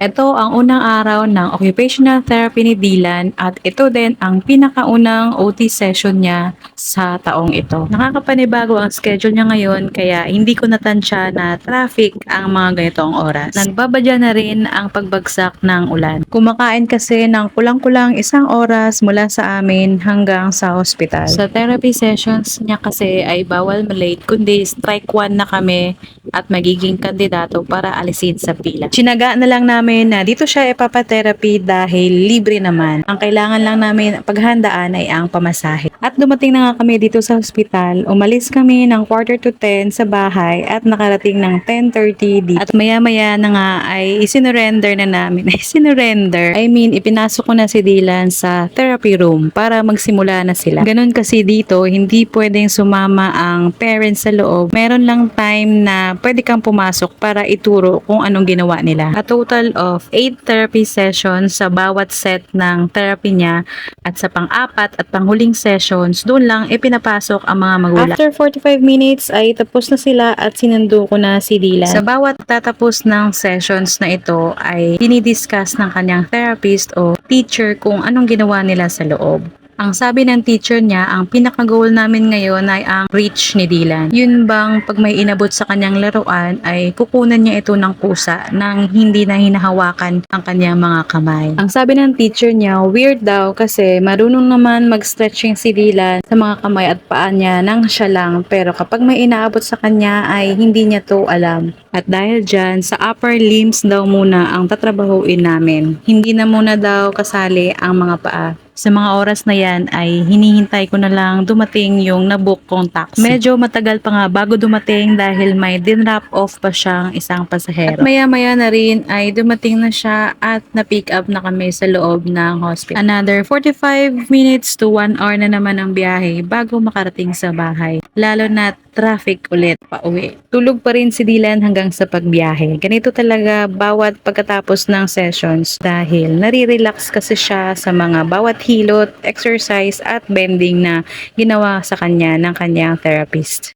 Ito ang unang araw ng occupational therapy ni Dylan at ito din ang pinakaunang OT session niya sa taong ito. Nakakapanibago ang schedule niya ngayon kaya hindi ko natansya na traffic ang mga ganitong oras. Nagbabadya na rin ang pagbagsak ng ulan. Kumakain kasi ng kulang-kulang 1 oras mula sa amin hanggang sa hospital. Sa therapy sessions niya kasi ay bawal malate kundi strike 1 na kami at magiging kandidato para alisin sa pila. Tsinaga na lang namin na dito siya ipapatherapy dahil libre naman. Ang kailangan lang namin paghandaan ay ang pamasahe. At dumating na nga kami dito sa hospital. Umalis kami ng 9:45 sa bahay at nakarating ng 10:30 dito. At maya-maya na nga ay isinorender na namin. Ipinasok ko na si Dylan sa therapy room para magsimula na sila. Ganun kasi dito, hindi pwedeng sumama ang parents sa loob. Meron lang time na pwede kang pumasok para ituro kung anong ginawa nila. A total of 8 therapy sessions sa bawat set ng therapy niya at sa pang-apat at panghuling sessions, doon lang ipinapasok ang mga magulang. After 45 minutes ay tapos na sila at sinundo ko na si Dylan. Sa bawat tatapos ng sessions na ito ay dinidiscuss ng kanyang therapist o teacher kung anong ginawa nila sa loob. Ang sabi ng teacher niya, ang pinaka-goal namin ngayon ay ang reach ni Dylan. Yun bang pag may inabot sa kanyang laruan ay kukunan niya ito ng kusa nang hindi na hinahawakan ang kanyang mga kamay. Ang sabi ng teacher niya, weird daw kasi marunong naman mag-stretching si Dylan sa mga kamay at paa niya nang siya lang, pero kapag may inaabot sa kanya ay hindi niya to alam. At dahil dyan, sa upper limbs daw muna ang tatrabahuin namin. Hindi na muna daw kasali ang mga paa. Sa mga oras na yan ay hinihintay ko na lang dumating yung nabook kong taxi. Medyo matagal pa nga bago dumating dahil may din-drop off pa siyang isang pasahero. At maya-maya na rin ay dumating na siya at na-pick up na kami sa loob ng hospital. Another 45 minutes to 1 hour na naman ang biyahe bago makarating sa bahay. Lalo na traffic ulit pa uwi. Tulog pa rin si Dylan hanggang sa pagbiyahe. Ganito talaga bawat pagkatapos ng sessions dahil nare-relax kasi siya sa mga bawat hilot, exercise at bending na ginawa sa kanya ng kanyang therapist.